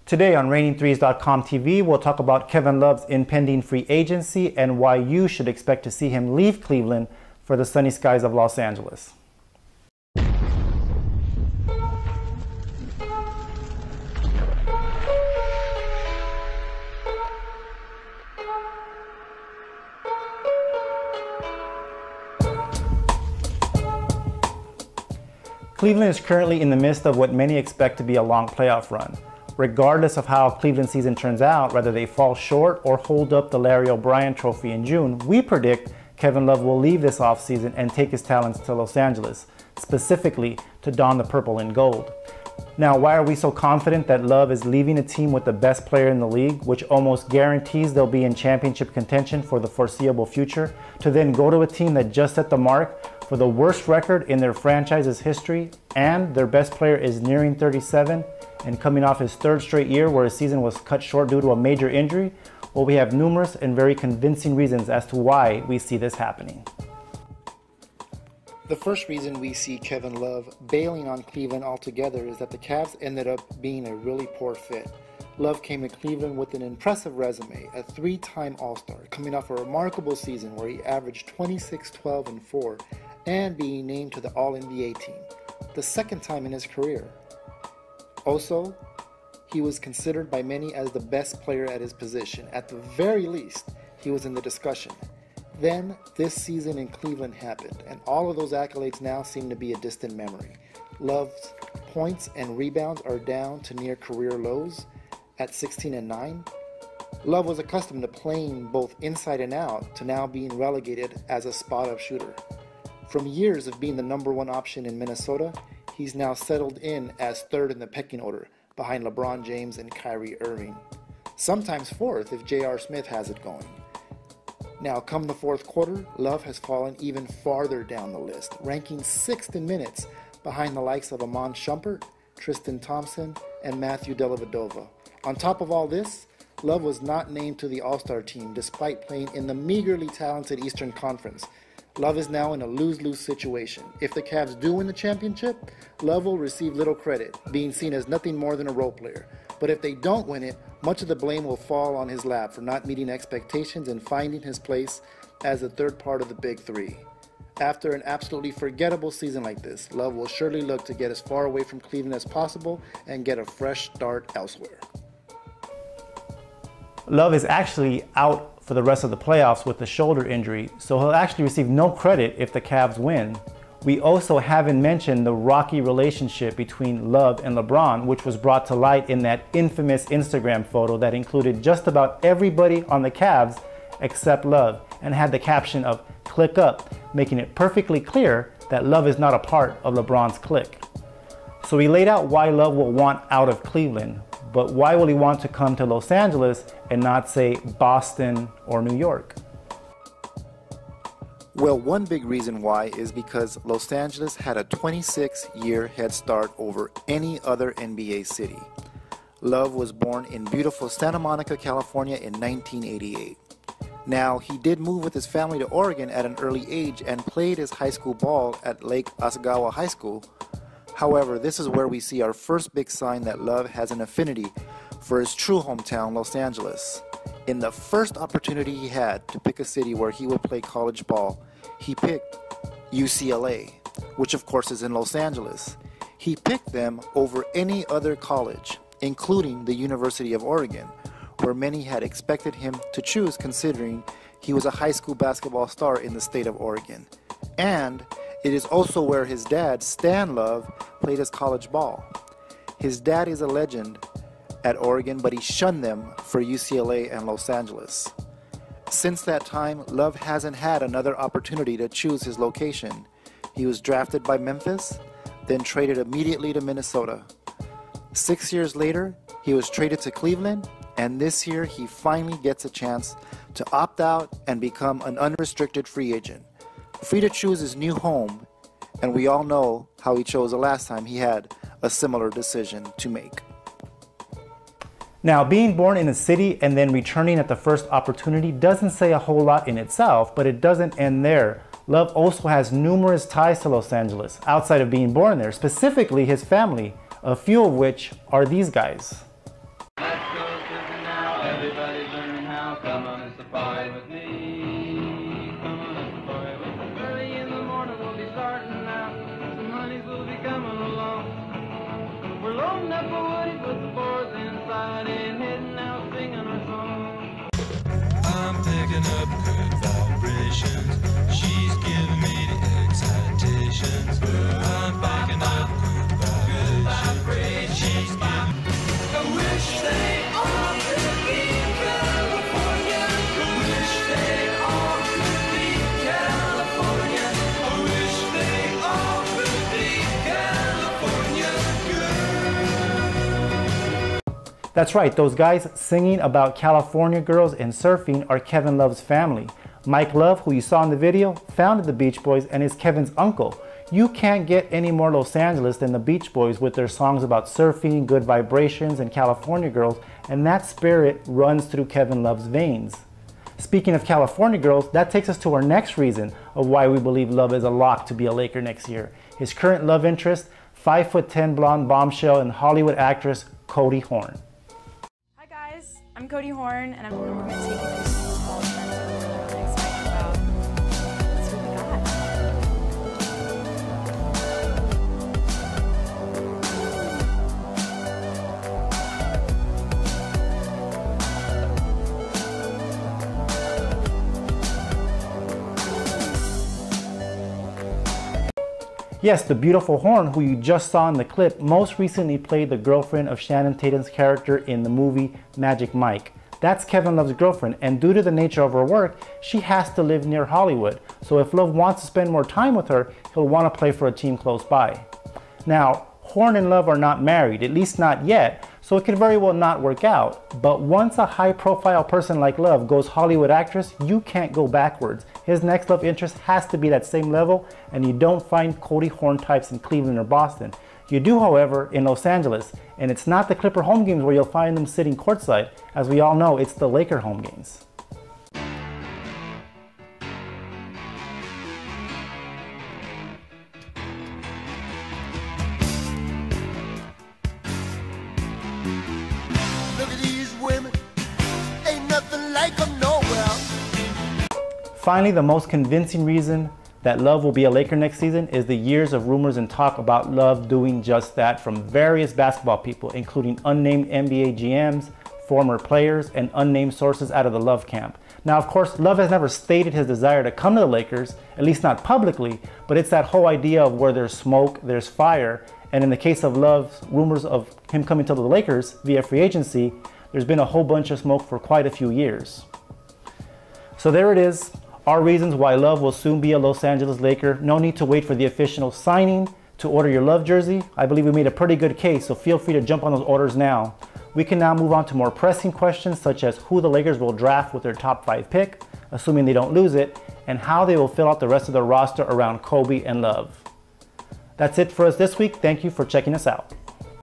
Today on Reigning3s.com TV, we'll talk about Kevin Love's impending free agency and why you should expect to see him leave Cleveland for the sunny skies of Los Angeles. Cleveland is currently in the midst of what many expect to be a long playoff run. Regardless of how Cleveland's season turns out, whether they fall short or hold up the Larry O'Brien Trophy in June, we predict Kevin Love will leave this offseason and take his talents to Los Angeles, specifically to don the purple and gold. Now, why are we so confident that Love is leaving a team with the best player in the league, which almost guarantees they'll be in championship contention for the foreseeable future, to then go to a team that just set the mark for the worst record in their franchise's history, and their best player is nearing 37 and coming off his third straight year where his season was cut short due to a major injury? Well, we have numerous and very convincing reasons as to why we see this happening. The first reason we see Kevin Love bailing on Cleveland altogether is that the Cavs ended up being a really poor fit. Love came to Cleveland with an impressive resume, a three-time All-Star, coming off a remarkable season where he averaged 26, 12, and 4, and being named to the All-NBA team, the second time in his career. Also, he was considered by many as the best player at his position. At the very least, he was in the discussion. Then, this season in Cleveland happened, and all of those accolades now seem to be a distant memory. Love's points and rebounds are down to near career lows at 16 and 9. Love was accustomed to playing both inside and out to now being relegated as a spot-up shooter. From years of being the number one option in Minnesota, he's now settled in as third in the pecking order, behind LeBron James and Kyrie Irving. Sometimes fourth if J.R. Smith has it going. Now, come the fourth quarter, Love has fallen even farther down the list, ranking 6th in minutes behind the likes of Iman Shumpert, Tristan Thompson, and Matthew Dellavedova. On top of all this, Love was not named to the All-Star team despite playing in the meagerly talented Eastern Conference. Love is now in a lose-lose situation. If the Cavs do win the championship, Love will receive little credit, being seen as nothing more than a role player. But if they don't win it, much of the blame will fall on his lap for not meeting expectations and finding his place as the third part of the Big Three. After an absolutely forgettable season like this, Love will surely look to get as far away from Cleveland as possible and get a fresh start elsewhere. Love is actually out for the rest of the playoffs with a shoulder injury, so he'll actually receive no credit if the Cavs win. We also haven't mentioned the rocky relationship between Love and LeBron, which was brought to light in that infamous Instagram photo that included just about everybody on the Cavs except Love and had the caption of "click up," making it perfectly clear that Love is not a part of LeBron's clique. So we laid out why Love will want out of Cleveland, but why will he want to come to Los Angeles and not, say, Boston or New York? Well, one big reason why is because Los Angeles had a 26-year head start over any other NBA city. Love was born in beautiful Santa Monica, California in 1988. Now, he did move with his family to Oregon at an early age and played his high school ball at Lake Osagawa High School. However, this is where we see our first big sign that Love has an affinity for his true hometown, Los Angeles. In the first opportunity he had to pick a city where he would play college ball, he picked UCLA, which of course is in Los Angeles. He picked them over any other college, including the University of Oregon, where many had expected him to choose considering he was a high school basketball star in the state of Oregon. And it is also where his dad, Stan Love, played his college ball. His dad is a legend at Oregon, but he shunned them for UCLA and Los Angeles. Since that time, Love hasn't had another opportunity to choose his location. He was drafted by Memphis, then traded immediately to Minnesota. 6 years later, he was traded to Cleveland, and this year he finally gets a chance to opt out and become an unrestricted free agent, free to choose his new home, and we all know how he chose the last time he had a similar decision to make. Now, being born in a city and then returning at the first opportunity doesn't say a whole lot in itself, but it doesn't end there. Love also has numerous ties to Los Angeles outside of being born there, specifically his family, a few of which are these guys. Everybody's learning how. Come on, it's a party with me. Come on, it's a party with me. Early in the morning we'll be starting out. Some honeys will be coming along. We're loading up a woody, put the boards inside, and heading out singing our song. I'm picking up good vibrations. She's giving me the excitations. I'm picking up good vibrations. She's giving. I wish they all could be California. I wish they all could be California. I wish they all could be California girls. That's right, those guys singing about California girls and surfing are Kevin Love's family. Mike Love, who you saw in the video, founded the Beach Boys and is Kevin's uncle. You can't get any more Los Angeles than the Beach Boys with their songs about surfing, good vibrations, and California girls, and that spirit runs through Kevin Love's veins. Speaking of California girls, that takes us to our next reason of why we believe Love is a lock to be a Laker next year. His current love interest, 5'10" blonde bombshell and Hollywood actress Cody Horn. Hi guys, I'm Cody Horn, and we're going to take you through some of the friends that we're really excited about. Let's see what we got. Yes, the beautiful Horn, who you just saw in the clip, most recently played the girlfriend of Channing Tatum's character in the movie Magic Mike. That's Kevin Love's girlfriend, and due to the nature of her work, she has to live near Hollywood. So if Love wants to spend more time with her, he'll want to play for a team close by. Now, Horn and Love are not married, at least not yet, so it could very well not work out. But once a high-profile person like Love goes Hollywood actress, you can't go backwards. His next love interest has to be that same level, and you don't find Cody Horn types in Cleveland or Boston. You do, however, in Los Angeles, and it's not the Clipper home games where you'll find them sitting courtside. As we all know, it's the Laker home games. Look at these women, ain't nothing like them nowhere. Finally, the most convincing reason that Love will be a Laker next season is the years of rumors and talk about Love doing just that from various basketball people, including unnamed NBA GMs, former players, and unnamed sources out of the Love camp. Now, of course, Love has never stated his desire to come to the Lakers, at least not publicly, but it's that whole idea of where there's smoke, there's fire. And in the case of Love's rumors of him coming to the Lakers via free agency, there's been a whole bunch of smoke for quite a few years. So there it is, our reasons why Love will soon be a Los Angeles Laker. No need to wait for the official signing to order your Love jersey. I believe we made a pretty good case, so feel free to jump on those orders now. We can now move on to more pressing questions such as who the Lakers will draft with their top 5 pick, assuming they don't lose it, and how they will fill out the rest of their roster around Kobe and Love. That's it for us this week. Thank you for checking us out.